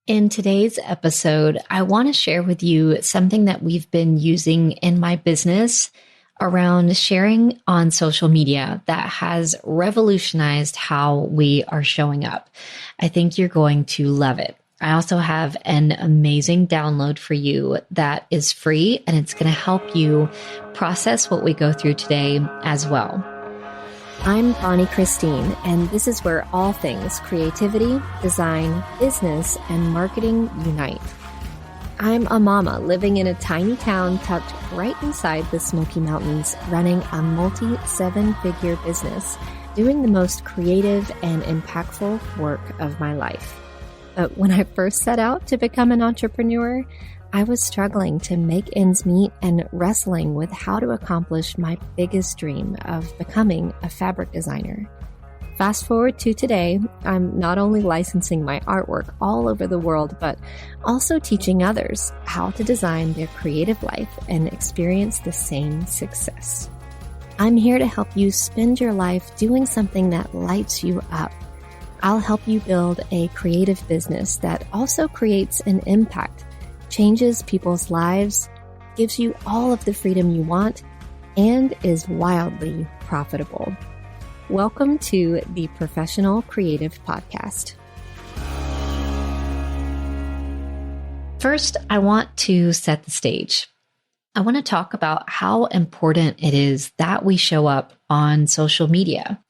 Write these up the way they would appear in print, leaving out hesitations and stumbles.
In today's episode, I want to share with you something that we've been using in my business around sharing on social media that has revolutionized how we are showing up. I think you're going to love it. I also have an amazing download for you that is free, and it's going to help you process what we go through today as well. I'm Bonnie Christine, and this is where all things creativity, design, business, and marketing unite. I'm a mama living in a tiny town tucked right inside the Smoky Mountains, running a multi-7-figure business, doing the most creative and impactful work of my life. But when I first set out to become an entrepreneur, I was struggling to make ends meet and wrestling with how to accomplish my biggest dream of becoming a fabric designer. Fast forward to today, I'm not only licensing my artwork all over the world, but also teaching others how to design their creative life and experience the same success. I'm here to help you spend your life doing something that lights you up. I'll help you build a creative business that also creates an impact, changes people's lives, gives you all of the freedom you want, and is wildly profitable. Welcome to the Professional Creative Podcast. First, I want to set the stage. I want to talk about how important it is that we show up on social media.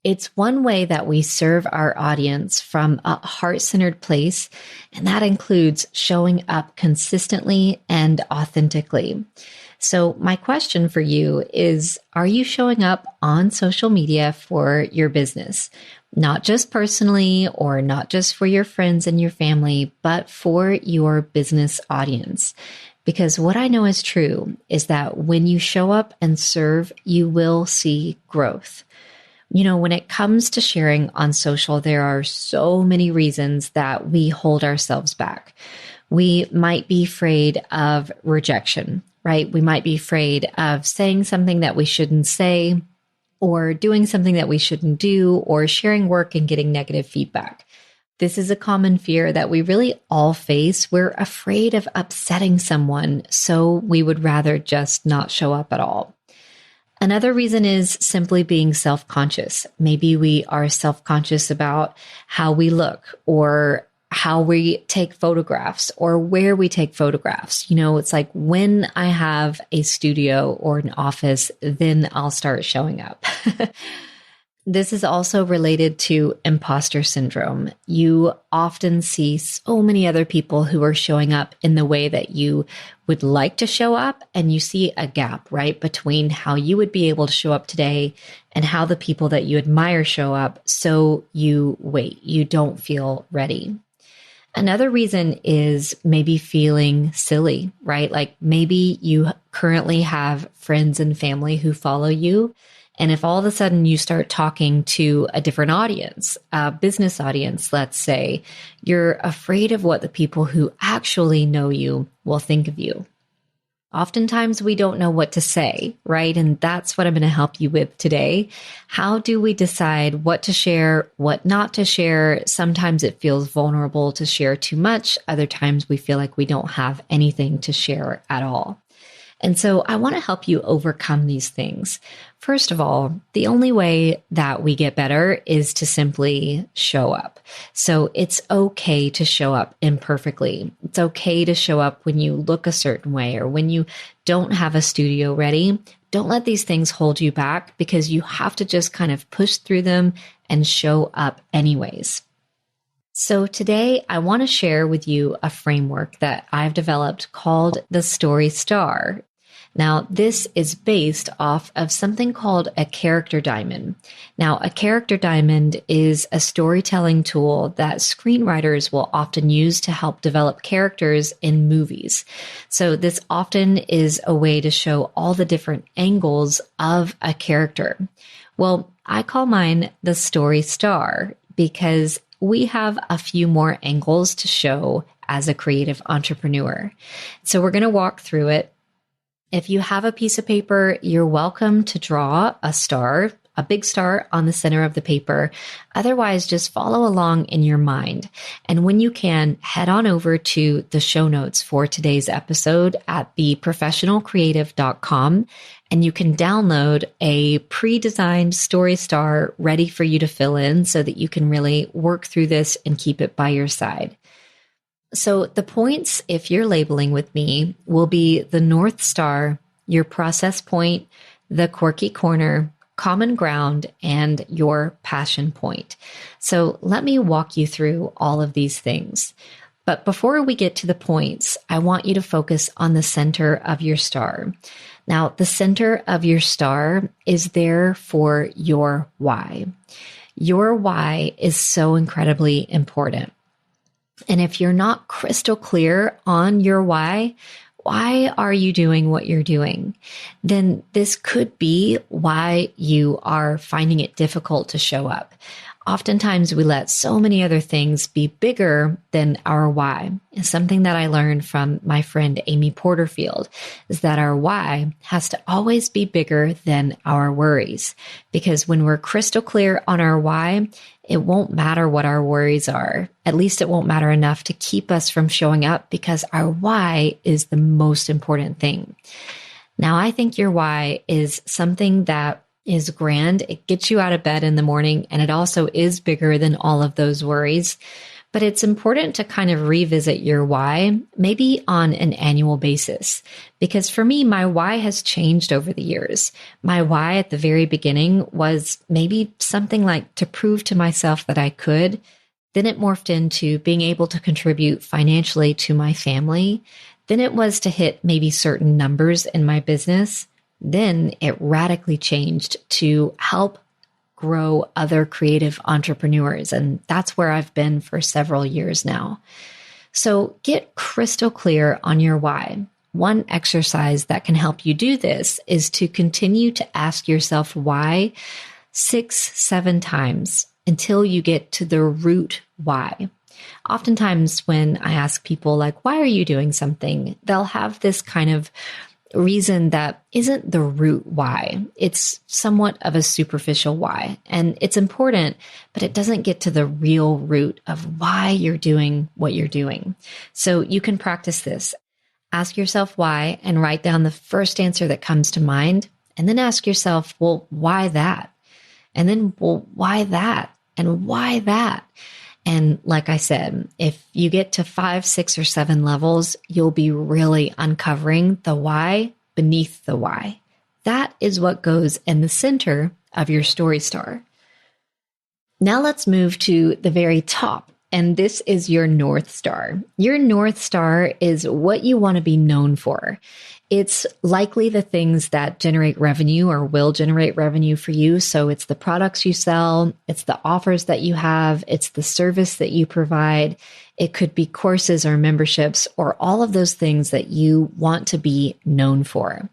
It's one way that we serve our audience from a heart-centered place, and that includes showing up consistently and authentically. So my question for you is, are you showing up on social media for your business? Not just personally or not just for your friends and your family, but for your business audience. Because what I know is true is that when you show up and serve, you will see growth. You know, when it comes to sharing on social, there are so many reasons that we hold ourselves back. We might be afraid of rejection, right? We might be afraid of saying something that we shouldn't say, or doing something that we shouldn't do, or sharing work and getting negative feedback. This is a common fear that we really all face. We're afraid of upsetting someone, so we would rather just not show up at all. Another reason is simply being self-conscious. Maybe we are self-conscious about how we look or how we take photographs or where we take photographs. You know, it's like when I have a studio or an office, then I'll start showing up. This is also related to imposter syndrome. You often see so many other people who are showing up in the way that you would like to show up, and you see a gap, right, between how you would be able to show up today and how the people that you admire show up. So you wait, you don't feel ready. Another reason is maybe feeling silly, right? Like maybe you currently have friends and family who follow you. And if all of a sudden you start talking to a different audience, a business audience, let's say, you're afraid of what the people who actually know you will think of you. Oftentimes we don't know what to say, right? And that's what I'm going to help you with today. How do we decide what to share, what not to share? Sometimes it feels vulnerable to share too much. Other times we feel like we don't have anything to share at all. And so I want to help you overcome these things. First of all, the only way that we get better is to simply show up. So it's okay to show up imperfectly. It's okay to show up when you look a certain way or when you don't have a studio ready. Don't let these things hold you back, because you have to just kind of push through them and show up anyways. So today I want to share with you a framework that I've developed called the Story Star. Now, this is based off of something called a character diamond. Now, a character diamond is a storytelling tool that screenwriters will often use to help develop characters in movies. So this often is a way to show all the different angles of a character. Well, I call mine the Story Star because we have a few more angles to show as a creative entrepreneur. So we're going to walk through it. If you have a piece of paper, you're welcome to draw a star a big star on the center of the paper. Otherwise, just follow along in your mind. And when you can, head on over to the show notes for today's episode at theprofessionalcreative.com, and you can download a pre-designed story star ready for you to fill in so that you can really work through this and keep it by your side. So the points, if you're labeling with me, will be the North Star, your process point, the quirky corner, common ground, and your passion point. So let me walk you through all of these things. But before we get to the points, I want you to focus on the center of your star. Now, the center of your star is there for your why. Your why is so incredibly important. And if you're not crystal clear on your why are you doing what you're doing? Then this could be why you are finding it difficult to show up. Oftentimes we let so many other things be bigger than our why. And something that I learned from my friend Amy Porterfield is that our why has to always be bigger than our worries. Because when we're crystal clear on our why, it won't matter what our worries are. At least it won't matter enough to keep us from showing up because our why is the most important thing. Now, I think your why is something that is grand. It gets you out of bed in the morning, and it also is bigger than all of those worries. But it's important to kind of revisit your why, maybe on an annual basis. Because for me, my why has changed over the years. My why at the very beginning was maybe something like to prove to myself that I could. Then it morphed into being able to contribute financially to my family. Then it was to hit maybe certain numbers in my business. Then it radically changed to help grow other creative entrepreneurs. And that's where I've been for several years now. So get crystal clear on your why. One exercise that can help you do this is to continue to ask yourself why 6-7 times until you get to the root why. Oftentimes when I ask people like, why are you doing something? They'll have this kind of reason that isn't the root why. It's somewhat of a superficial why. And it's important, but it doesn't get to the real root of why you're doing what you're doing. So you can practice this. Ask yourself why and write down the first answer that comes to mind. And then ask yourself, well, why that? And then, well, why that? And why that? And like I said, if you get to 5, 6, or 7 levels, you'll be really uncovering the why beneath the why. That is what goes in the center of your story star. Now let's move to the very top. And this is your North Star. Your North Star is what you want to be known for. It's likely the things that generate revenue or will generate revenue for you. So it's the products you sell, it's the offers that you have, it's the service that you provide. It could be courses or memberships or all of those things that you want to be known for.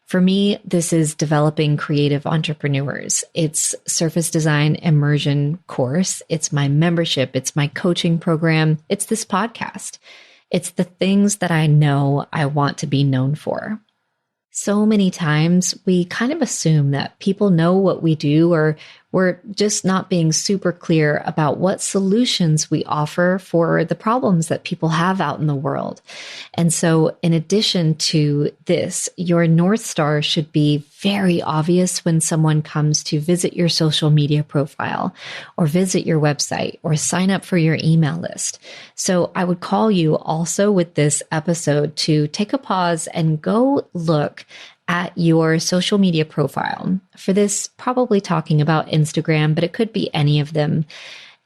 For me, this is developing creative entrepreneurs. It's Surface Design Immersion course. It's my membership. It's my coaching program. It's this podcast. It's the things that I know I want to be known for. So many times we kind of assume that people know what we do, or we're just not being super clear about what solutions we offer for the problems that people have out in the world. And so in addition to this, your North Star should be very obvious when someone comes to visit your social media profile or visit your website or sign up for your email list. So I would call you also with this episode to take a pause and go look at your social media profile. For this, probably talking about Instagram, but it could be any of them.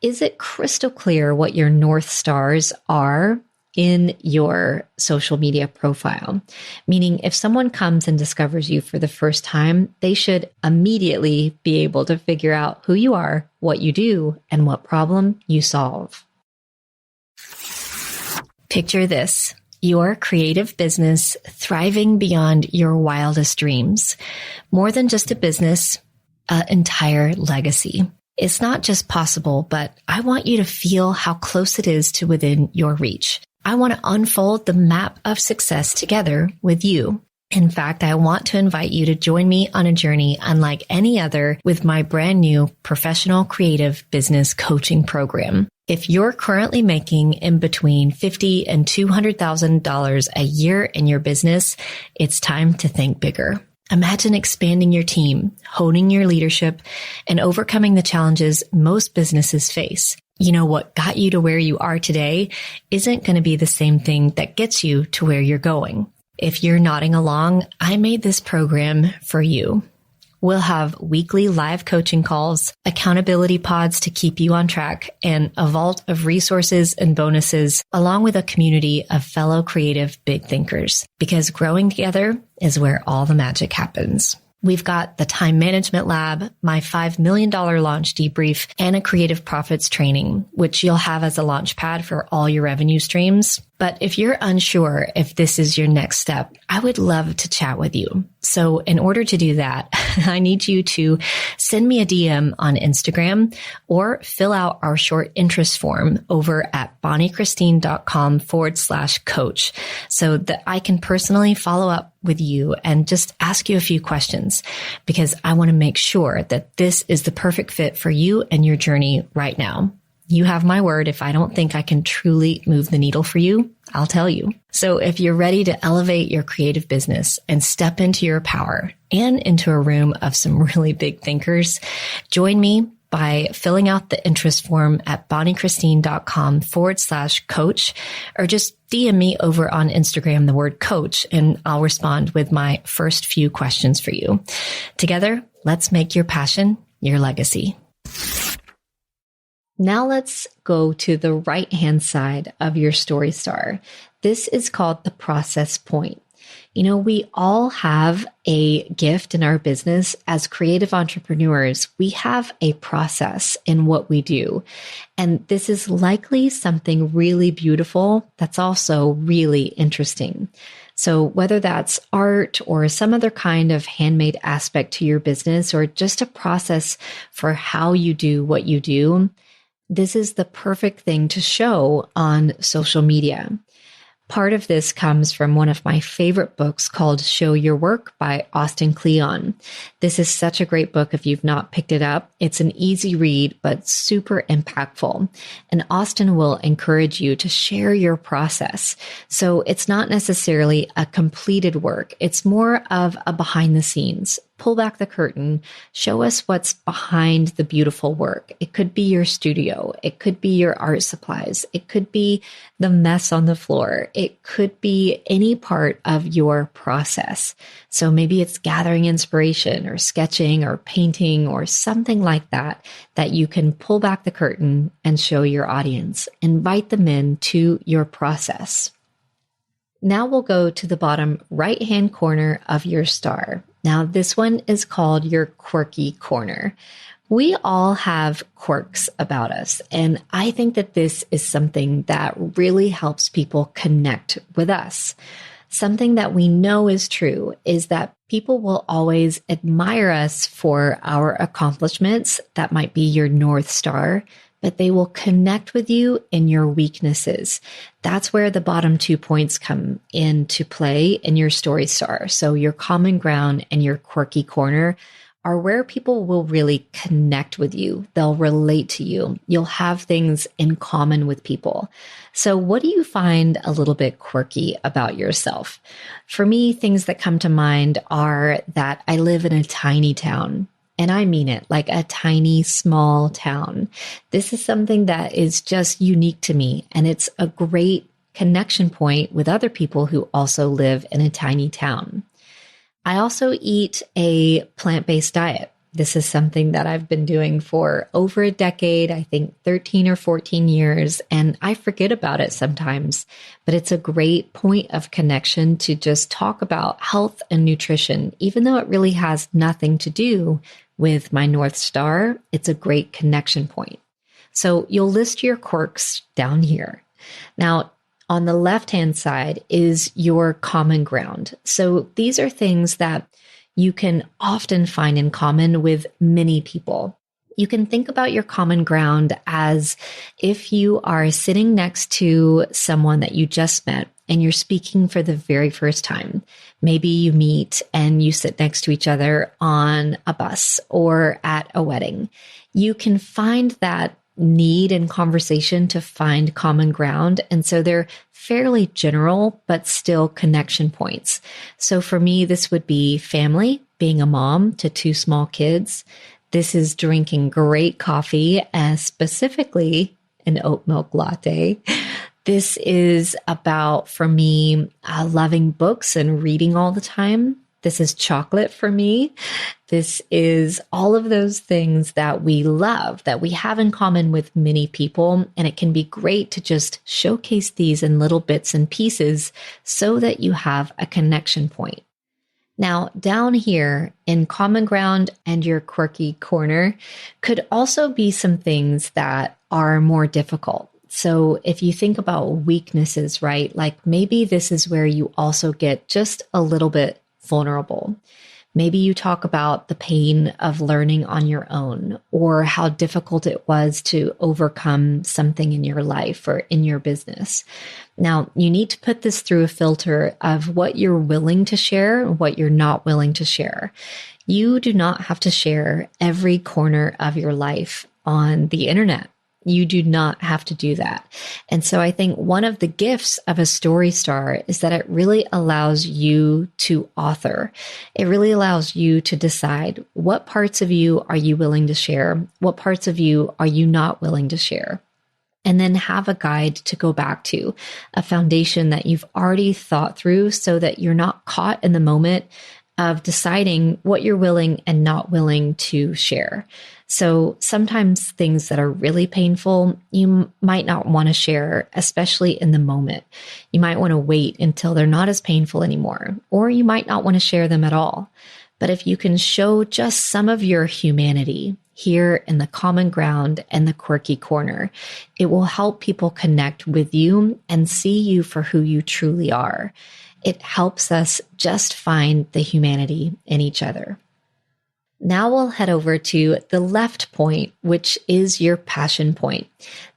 Is it crystal clear what your North Stars are in your social media profile? Meaning, if someone comes and discovers you for the first time, they should immediately be able to figure out who you are, what you do, and what problem you solve. Picture this. Your creative business thriving beyond your wildest dreams. More than just a business, an entire legacy. It's not just possible, but I want you to feel how close it is to within your reach. I want to unfold the map of success together with you. In fact, I want to invite you to join me on a journey unlike any other with my brand new professional creative business coaching program. If you're currently making in between $50,000 and $200,000 a year in your business, it's time to think bigger. Imagine expanding your team, honing your leadership, and overcoming the challenges most businesses face. You know, what got you to where you are today isn't going to be the same thing that gets you to where you're going. If you're nodding along, I made this program for you. We'll have weekly live coaching calls, accountability pods to keep you on track, and a vault of resources and bonuses, along with a community of fellow creative big thinkers. Because growing together is where all the magic happens. We've got the time management lab, my $5 million launch debrief, and a creative profits training, which you'll have as a launch pad for all your revenue streams. But if you're unsure if this is your next step, I would love to chat with you. So in order to do that, I need you to send me a DM on Instagram or fill out our short interest form over at bonniechristine.com/coach so that I can personally follow up with you and just ask you a few questions, because I want to make sure that this is the perfect fit for you and your journey right now. You have my word. If I don't think I can truly move the needle for you, I'll tell you. So if you're ready to elevate your creative business and step into your power and into a room of some really big thinkers, join me by filling out the interest form at bonniechristine.com/coach, or just DM me over on Instagram, the word coach, and I'll respond with my first few questions for you. Together, let's make your passion your legacy. Now let's go to the right-hand side of your story star. This is called the process point. You know, we all have a gift in our business as creative entrepreneurs. We have a process in what we do. And this is likely something really beautiful that's also really interesting. So whether that's art or some other kind of handmade aspect to your business, or just a process for how you do what you do, this is the perfect thing to show on social media. Part of this comes from one of my favorite books called Show Your Work by Austin Kleon. This is such a great book if you've not picked it up. It's an easy read, but super impactful. And Austin will encourage you to share your process. So it's not necessarily a completed work. It's more of a behind the scenes. Pull back the curtain, show us what's behind the beautiful work. It could be your studio. It could be your art supplies. It could be the mess on the floor. It could be any part of your process. So maybe it's gathering inspiration or sketching or painting or something like that, that you can pull back the curtain and show your audience. Invite them in to your process. Now we'll go to the bottom right-hand corner of your star. Now, this one is called your quirky corner. We all have quirks about us, and I think that this is something that really helps people connect with us. Something that we know is true is that people will always admire us for our accomplishments. That might be your North Star, but they will connect with you in your weaknesses. That's where the bottom 2 points come into play in your story star. So your common ground and your quirky corner are where people will really connect with you. They'll relate to you. You'll have things in common with people. So what do you find a little bit quirky about yourself? For me, things that come to mind are that I live in a tiny town. And I mean it, like a tiny, small town. This is something that is just unique to me. And it's a great connection point with other people who also live in a tiny town. I also eat a plant-based diet. This is something that I've been doing for over a decade, I think 13 or 14 years, and I forget about it sometimes. But it's a great point of connection to just talk about health and nutrition, even though it really has nothing to do with my North Star. It's a great connection point. So you'll list your quirks down here. Now, on the left-hand side is your common ground. So these are things that you can often find in common with many people. You can think about your common ground as if you are sitting next to someone that you just met and you're speaking for the very first time. Maybe you meet and you sit next to each other on a bus or at a wedding. You can find that need in conversation to find common ground. And so they're fairly general, but still connection points. So for me, this would be family, being a mom to two small kids. This is drinking great coffee, specifically an oat milk latte. This is about, for me, loving books and reading all the time. This is chocolate for me. This is all of those things that we love, that we have in common with many people. And it can be great to just showcase these in little bits and pieces so that you have a connection point. Now, down here in common ground and your quirky corner could also be some things that are more difficult. So if you think about weaknesses, right? Like maybe this is where you also get just a little bit vulnerable. Maybe you talk about the pain of learning on your own or how difficult it was to overcome something in your life or in your business. Now, you need to put this through a filter of what you're willing to share and what you're not willing to share. You do not have to share every corner of your life on the internet. You do not have to do that. And so I think one of the gifts of a story star is that it really allows you to author. It really allows you to decide what parts of you are you willing to share? What parts of you are you not willing to share? And then have a guide to go back to, a foundation that you've already thought through so that you're not caught in the moment of deciding what you're willing and not willing to share. So sometimes things that are really painful, you might not want to share, especially in the moment. You might want to wait until they're not as painful anymore, or you might not want to share them at all. But if you can show just some of your humanity here in the common ground and the quirky corner, it will help people connect with you and see you for who you truly are. It helps us just find the humanity in each other. Now we'll head over to the left point, which is your passion point.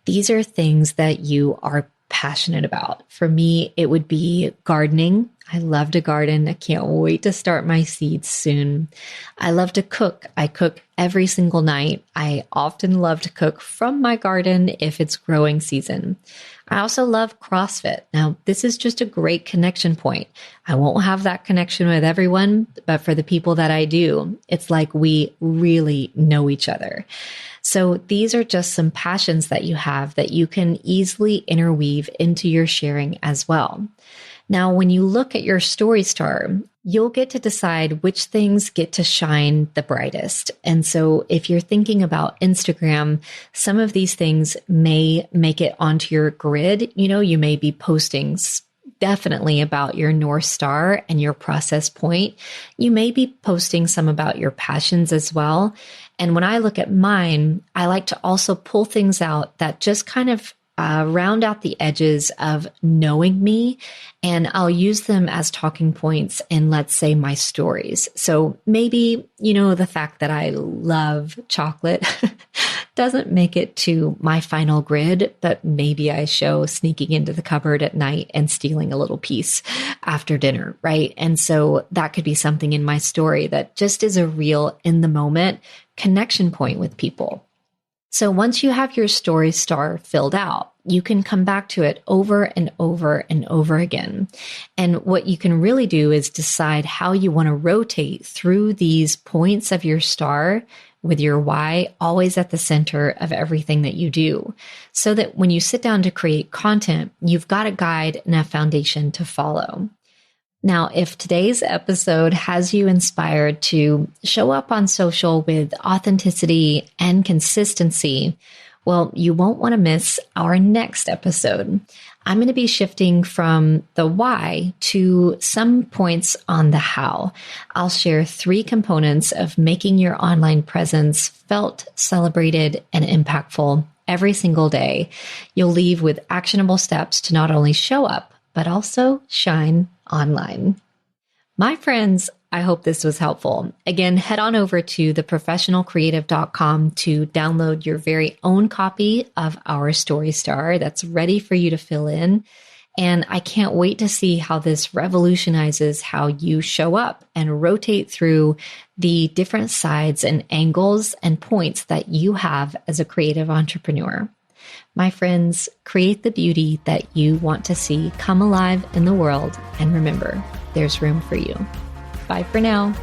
These are things that you are passionate about. For me, it would be gardening. I love to garden. I can't wait to start my seeds soon. I love to cook. I cook every single night. I often love to cook from my garden if it's growing season. I also love CrossFit. Now, this is just a great connection point. I won't have that connection with everyone, but for the people that I do, it's like we really know each other. So these are just some passions that you have that you can easily interweave into your sharing as well. Now, when you look at your story star, you'll get to decide which things get to shine the brightest. And so if you're thinking about Instagram, some of these things may make it onto your grid. You may be posting definitely about your North Star and your process point. You may be posting some about your passions as well. And when I look at mine, I like to also pull things out that just kind of round out the edges of knowing me, and I'll use them as talking points in, let's say, my stories. So maybe, the fact that I love chocolate doesn't make it to my final grid, but maybe I show sneaking into the cupboard at night and stealing a little piece after dinner, right? And so that could be something in my story that just is a real in the moment connection point with people. So once you have your story star filled out, you can come back to it over and over and over again. And what you can really do is decide how you want to rotate through these points of your star with your why always at the center of everything that you do, so that when you sit down to create content, you've got a guide and a foundation to follow. Now, if today's episode has you inspired to show up on social with authenticity and consistency, well, you won't want to miss our next episode. I'm going to be shifting from the why to some points on the how. I'll share 3 components of making your online presence felt, celebrated, and impactful every single day. You'll leave with actionable steps to not only show up, but also shine online. My friends, I hope this was helpful. Again, head on over to theprofessionalcreative.com to download your very own copy of our Story Star that's ready for you to fill in. And I can't wait to see how this revolutionizes how you show up and rotate through the different sides and angles and points that you have as a creative entrepreneur. My friends, create the beauty that you want to see come alive in the world. And remember, there's room for you. Bye for now.